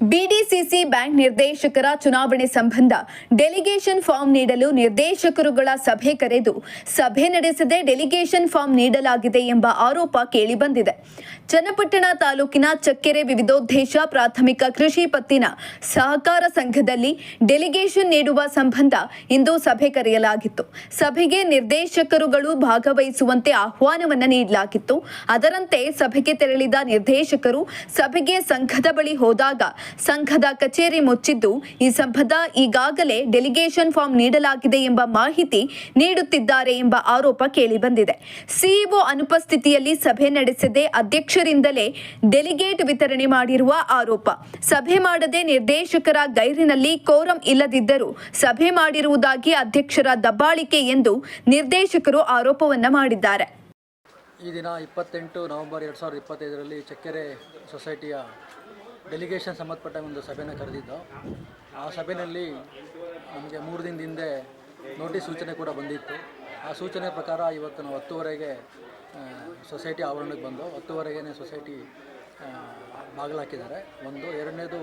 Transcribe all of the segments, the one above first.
BDCC bank ನಿರ್ದೇಶಕರ ಚುನಾವಣೆ ಸಂಬಂಧ ಡೆಲಿಗೇಷನ್ ಫಾರ್ಮ್ ನೀಡಲು ನಿರ್ದೇಶಕರುಗಳ ಸಭೆ ಕರೆದು ಸಭೆ ನಡೆಸದೆ ಡೆಲಿಗೇಷನ್ ಫಾರ್ಮ್ ನೀಡಲಾಗಿದೆ ಎಂಬ ಆರೋಪ ಕೇಳಿಬಂದಿದೆ. ಚನ್ನಪಟ್ಟಣ ತಾಲೂಕಿನ ಚಕ್ಕೆರೆ ವಿವಿಧೋದ್ದೇಶ ಪ್ರಾಥಮಿಕ ಕೃಷಿ ಪತ್ತಿನ ಸಹಕಾರ ಸಂಘದಲ್ಲಿ ಡೆಲಿಗೇಷನ್ ನೀಡುವ ಸಂಬಂಧ ಇಂದು ಸಭೆ ಕರೆಯಲಾಗಿತ್ತು. ಸಭೆಗೆ ನಿರ್ದೇಶಕರುಗಳು ಭಾಗವಹಿಸುವಂತೆ ಆಹ್ವಾನವನ್ನು ನೀಡಲಾಗಿತ್ತು. ಅದರಂತೆ ಸಭೆಗೆ ತೆರಳಿದ ನಿರ್ದೇಶಕರು ಸಭೆಗೆ ಸಂಘದ ಬಳಿ ಹೋದಾಗ ಸಂಘದ ಕಚೇರಿ ಮುಚ್ಚಿದ್ದು, ಈ ಸಂಬಂಧ ಈಗಾಗಲೇ ಡೆಲಿಗೇಷನ್ ಫಾರ್ಮ್ ನೀಡಲಾಗಿದೆ ಎಂಬ ಮಾಹಿತಿ ನೀಡುತ್ತಿದ್ದಾರೆ ಎಂಬ ಆರೋಪ ಕೇಳಿಬಂದಿದೆ. ಸಿಇಒ ಅನುಪಸ್ಥಿತಿಯಲ್ಲಿ ಸಭೆ ನಡೆಸದೆ ಅಧ್ಯಕ್ಷರಿಂದಲೇ ಡೆಲಿಗೇಟ್ ವಿತರಣೆ ಮಾಡಿರುವ ಆರೋಪ. ಸಭೆ ಮಾಡದೆ ನಿರ್ದೇಶಕರ ಗೈರಿನಲ್ಲಿ ಕೋರಂ ಇಲ್ಲದಿದ್ದರೂ ಸಭೆ ಮಾಡಿರುವುದಾಗಿ ಅಧ್ಯಕ್ಷರ ದಬ್ಬಾಳಿಕೆ ಎಂದು ನಿರ್ದೇಶಕರು ಆರೋಪವನ್ನ ಮಾಡಿದ್ದಾರೆ. ಈ ದಿನ 28 ನವೆಂಬರ್ 2025ರಲ್ಲಿ ಚಕ್ಕೆರೆ ಸೊಸೈಟಿಯ ಡೆಲಿಗೇಷನ್ ಸಂಬಂಧಪಟ್ಟ ಒಂದು ಸಭೆಯನ್ನು ಕರೆದಿದ್ದು, ಆ ಸಭೆಯಲ್ಲಿ ನಮಗೆ 3 ದಿನದ ಹಿಂದೆ ನೋಟಿಸ್ ಸೂಚನೆ ಕೂಡ ಬಂದಿತ್ತು. ಆ ಸೂಚನೆ ಪ್ರಕಾರ ಇವತ್ತು ನಾವು 10:30ಗೆ ಸೊಸೈಟಿ ಆವರಣಕ್ಕೆ ಬಂದು 10:30ಗೆ ಸೊಸೈಟಿ ಬಾಗಿಲಾಕಿದ್ದಾರೆ. ಒಂದು ಎರಡನೇದು,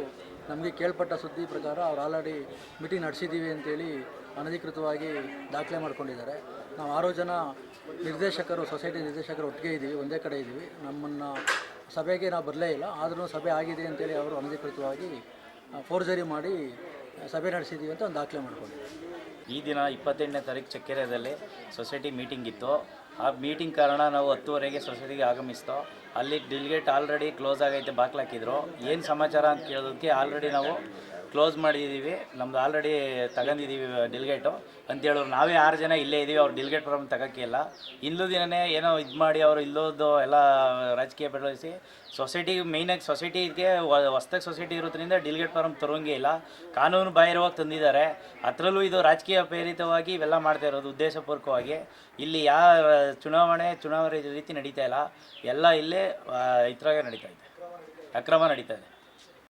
ನಮಗೆ ಕೇಳ್ಪಟ್ಟ ಸುದ್ದಿ ಪ್ರಕಾರ ಅವ್ರು ಆಲ್ರೆಡಿ ಮೀಟಿಂಗ್ ನಡೆಸಿದ್ದೀವಿ ಅಂತೇಳಿ ಅನಧಿಕೃತವಾಗಿ ದಾಖಲೆ ಮಾಡ್ಕೊಂಡಿದ್ದಾರೆ. ನಾವು 6 ಜನ ನಿರ್ದೇಶಕರು, ಸೊಸೈಟಿ ನಿರ್ದೇಶಕರು ಒಟ್ಟಿಗೆ ಇದ್ದೀವಿ, ಒಂದೇ ಕಡೆ ಇದ್ದೀವಿ. ನಮ್ಮನ್ನು ಸಭೆಗೆ ನಾವು ಬರಲೇ ಇಲ್ಲ, ಆದರೂ ಸಭೆ ಆಗಿದೆ ಅಂತೇಳಿ ಅವರು ಅನಧಿಕೃತವಾಗಿ ಫೋರ್ಜರಿ ಮಾಡಿ ಸಭೆ ನಡೆಸಿದ್ದೀವಿ ಅಂತ ಒಂದು ದಾಖಲೆ ಮಾಡ್ಕೊಂಡಿದ್ದಾರೆ. ಈ ದಿನ 28ನೇ ತಾರೀಕು ಚಕ್ಕೆರೆಯಲ್ಲಿ ಸೊಸೈಟಿ ಮೀಟಿಂಗ್ ಇತ್ತು. ಆ ಮೀಟಿಂಗ್ ಕಾರಣ ನಾವು 10:30ಗೆ ಸೊಸೈಟಿಗೆ ಆಗಮಿಸ್ತೋ. ಅಲ್ಲಿ ಡೆಲಿಗೇಟ್ ಆಲ್ರೆಡಿ ಕ್ಲೋಸ್ ಆಗೈತೆ, ಬಾಕ್ಲಾಕಿದ್ರು. ಏನು ಸಮಾಚಾರ ಅಂತ ಕೇಳೋದಕ್ಕೆ ಆಲ್ರೆಡಿ ನಾವು ಕ್ಲೋಸ್ ಮಾಡಿದ್ದೀವಿ, ನಮ್ದು ಆಲ್ರೆಡಿ ತಗೊಂಡಿದ್ದೀವಿ ಡೆಲಿಗೇಟು ಅಂತೇಳೋರು. ನಾವೇ 6 ಜನ ಇಲ್ಲೇ ಇದ್ದೀವಿ, ಅವ್ರು ಡೆಲಿಗೇಟ್ ಫಾರ್ಮ್ ತಗೋಕ್ಕೆ ಇಲ್ಲ. ಇನ್ನೂ ದಿನವೇ ಏನೋ ಇದು ಮಾಡಿ ಅವರು ಇಲ್ಲೋದು ಎಲ್ಲ ರಾಜಕೀಯ ಬೆಳೆಸಿ ಸೊಸೈಟಿಗೆ ಮೇಯ್ನಾಗಿ ಸೊಸೈಟಿಗೆ ಹೊಸ್ದಾಗಿ ಸೊಸೈಟಿ ಇರೋದ್ರಿಂದ ಡೆಲಿಗೇಟ್ ಫಾರ್ಮ್ ತರೋಂಗೆ ಇಲ್ಲ, ಕಾನೂನು ಬಾಹಿರವಾಗಿ ತಂದಿದ್ದಾರೆ. ಅದರಲ್ಲೂ ಇದು ರಾಜಕೀಯ ಪ್ರೇರಿತವಾಗಿ ಇವೆಲ್ಲ ಮಾಡ್ತಾ ಇರೋದು ಉದ್ದೇಶಪೂರ್ವಕವಾಗಿ. ಇಲ್ಲಿ ಚುನಾವಣೆ ರೀತಿ ನಡೀತಾ ಇಲ್ಲ, ಎಲ್ಲ ಇಲ್ಲೇ ಇದ್ರಾಗೆ ನಡೀತಾ ಇದೆ, ಅಕ್ರಮ ನಡೀತಾ ಇದೆ.